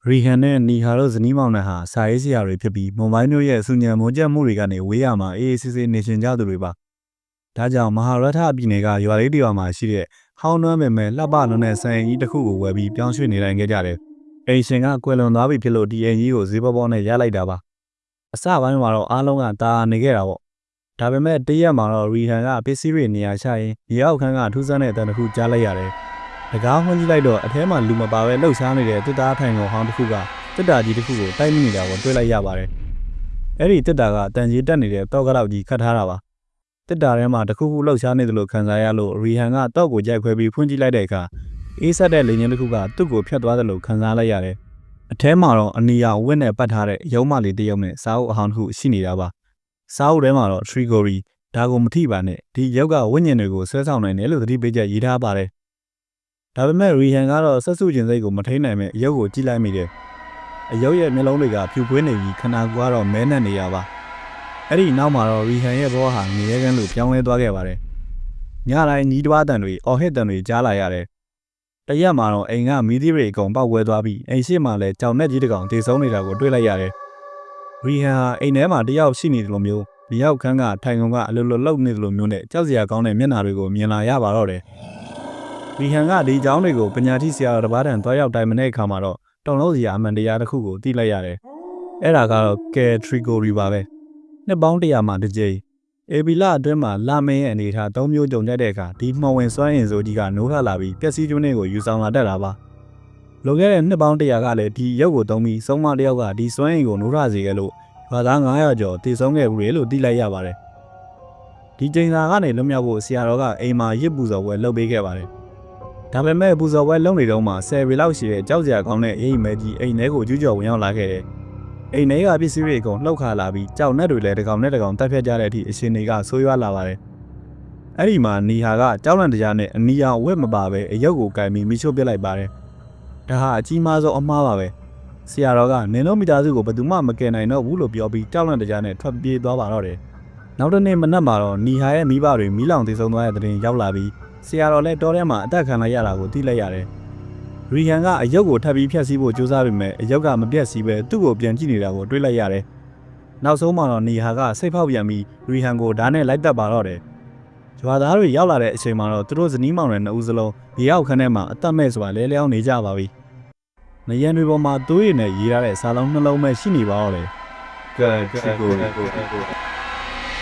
ရီဟန်နဲ့နီဟာတို့ဇနီးမောင်နှံဟာစာရေးဆရာတွေဖြစ်ပြီးမွန်ဘိုင်းတို့ရဲ့ဆူညံမွန်ကျက်မှုတွေကနေဝေးရမှာအေးအေးဆေးဆေးနေရှင်ကြသူတွေပါဒါကြောင့်မဟာရထပြည်နယ်ကရွာလေးတစ်ရွာမှာရှိတဲ့ဟောင်းနှွမ်းပင်မဲ့လှပလွန်းတဲ့ဆန်အိမ်ကြီးတစ်ခုကိုဝယ်ပြီးပြောင်းရွှေ့နေတိုင်းခဲ့ကြတယ်အိမ်ရှင်ကကွယ်လွန်သွားပြီဖြစ်လို့ဒီအိမ်ကြီးကိုဈေးပေါပေါနဲ့ရလိုက်တာပါအစပိုင်းမှာတော့အားလုံးကတာနေခဲ့တာပေါ့ဒါပေမဲ့တရက်မှာတော့ရီဟန်ကပစ္စည်းတွေနေရာချရင်ရေအောက်ခန်းကထူးဆန်းတဲ့အတန်တစ်ခုကြားလိုက်ရတယ်တကားမှန်းကြည့်လိုက်တော့အထဲမှာလူမပါပဲလှုပ်ရှားနေတဲ့တစ်သားထိုင်ကုန်ဟောင်းတစ်ခုကတစ်တာကြီးတစ်ခုကိုတိုက်မိနေတာကိုတွေ့လိုက်ရပါတယ်။အဲ့ဒီတစ်တာကတန်ကြီးတက်နေတဲ့တောက်ကတော့ကြီးခတ်ထားတာပါ။တစ်တာထဲမှာတစ်ခုခုလှုပ်ရှားနေတယ်လို့ခံစားရလို့ရီဟန်ကတောက်ကိုကြိုက်ခွဲပြီးဖွင့်ကြည့်လိုက်တဲ့အခါအေးဆက်တဲ့လေညင်းတစ်ခုကသူ့ကိုဖျက်သွားတယ်လို့ခံစားလိုက်ရတယ်။အထဲမှာတော့အနီရောင်ဝက်နဲ့ပတ်ထားတဲ့ရုံးမလေးတစ်ရုံနဲ့စားအုပ်အဟောင်းတစ်ခုရှိနေတာပါ။စားအုပ်ထဲမှာတော့ Trigori ဒါကိုမထိပါနဲ့ဒီရုပ်ကဝိညာဉ်တွေကိုဆွဲဆောင်နိုင်တယ်လို့သတိပေးချက်ရေးထားပါတယ်။ဒါပေမဲ့ရီဟန်ကတော့ဆက်စုခြင်းစိတ်ကိုမထိန်နိုင်မဲ့အရုပ်ကိုကြည့်လိုက်မိတယ်။အရုပ်ရဲ့မျက်လုံးတွေကဖြူပွေးနေပြီးခနာကူကတော့မဲနှက်နေရပါ။အဲ့ဒီနောက်မှာတော့ရီဟန်ရဲ့ဘဝဟာငရဲကန်းလိုပြောင်းလဲသွားခဲ့ပါတယ်။ညတိုင်းညီးတွားတန်တွေအော်ဟစ်တန်တွေကြားလာရတယ်။တရက်မှာတော့အိမ်ကမီးသီးတွေအကုန်ပေါက်ဝဲသွားပြီးအိမ်ရှိမှလည်းကြောင်နဲ့ကြီးတစ်ကောင်တေဆုံးနေတာကိုတွေ့လိုက်ရတယ်။ရီဟန်ဟာအိမ်ထဲမှာတယောက်ရှိနေတယ်လို့မျိုးဒီရောက်ခန်းကထိုင်ကုန်ကအလိုလိုလှုပ်နေတယ်လို့မျိုးနဲ့ကြောက်စရာကောင်းတဲ့မျက်နှာတွေကိုမြင်လာရပါတော့တယ်။ရီဟန်ကဒီเจ้าတွေကိုပညာတိဆရာတော်တစ်ပါးတန်သွားရောက်တိုင်မတဲ့အခါမှာတော့တုံလုံးစရာအမှန်တရားတစ်ခုကိုသိလိုက်ရတယ်။အဲ့ဒါကတော့ကယ်ထရီဂိုရီပါပဲ။နှစ်ပေါင်း100မှာတစ်ကြိမ်အေဘီလာအတွင်းမှာလာမင်းရဲ့အနေထား3မျိုးကြုံတတ်တဲ့အခါဒီမှောင်ဝင်စွမ်းအင်ဆိုကြီးကနိုးခလာပြီးပျက်စီးကျွန်းတွေကိုယူဆောင်လာတတ်တာပါ။လိုခဲ့တဲ့နှစ်ပေါင်း100ကလည်းဒီရုပ်ကိုသုံးပြီးဆုံးမတစ်ယောက်ကဒီစွမ်းအင်ကိုနိုးထစေခဲ့လို့ဘာသာ900ကျော်တည်ဆုံးခဲ့ဘူးလို့သိလိုက်ရပါတယ်။ဒီချိန်စာကနေလွတ်မြောက်ဖို့ဆရာတော်ကအိမ်မှာရစ်ပူဇော်ပွဲလုပ်ပေးခဲ့ပါတယ်။ဒါပေမဲ့ပူဇော်ပွဲလုပ်နေတော့မှ10ရီလောက်ရှိတဲ့ကြောက်စရာကောင်းတဲ့အိမ်မဲကြီးအိမ်ထဲကိုကျူးကျော်ဝင်ရောက်လာခဲ့တယ်။အိမ်ထဲကပစ္စည်းတွေအကုန်လှုပ်ခါလာပြီးကြောက်နဲ့တွေလည်းတစ်ကောင်နဲ့တစ်ကောင်တက်ဖြတ်ကြတဲ့အထိအရှင်တွေကဆိုးရွားလာပါတယ်။အဲ့ဒီမှာနီဟာကကြောက်လန့်တရားနဲ့အနီရောင်ဝက်မပါပဲအရုပ်ကိုကင်ပြီးမိချို့ပစ်လိုက်ပါတယ်။ဒါဟာအကြီးမားဆုံးအမှားပါပဲ။ဆရာတော်ကနင်တို့မိသားစုကိုဘယ်သူမှမကယ်နိုင်တော့ဘူးလို့ပြောပြီးကြောက်လန့်တရားနဲ့ထွက်ပြေးသွားပါတော့တယ်။နောက်တစ်နေ့မနက်မှာတော့နီဟာရဲ့မိဘတွေမီးလောင်သေဆုံးသွားတဲ့တဲ့ရင်ရောက်လာပြီးဆရာတော်လည်းတောထဲမှာအသက်ခံလိုက်ရတာကိုသိလိုက်ရတယ်။ရီဟန်ကအယုတ်ကိုထပ်ပြီးဖျက်ဆီးဖို့ကြိုးစားပေမဲ့အယုတ်ကမပြတ်စီပဲသူ့ကိုပြန်ကြည့်နေတာကိုတွေ့လိုက်ရတယ်။နောက်ဆုံးမှာတော့နီဟာကစိတ်ဖောက်ပြန်ပြီးရီဟန်ကိုဓာတ်နဲ့လိုက်တက်ပါတော့တယ်။ရွာသားတွေရောက်လာတဲ့အချိန်မှာတော့သူတို့ဇနီးမောင်နှံနှစ်ဦးစလုံးရေအောက်ခန်းထဲမှာအသက်မဲ့စွာလဲလျောင်းနေကြပါပြီ။နရံတွေပေါ်မှာသွေးရည်နဲ့ရေးထားတဲ့စာလုံးနှလုံးပဲရှိနေပါတော့တယ်။ ကဲချီကို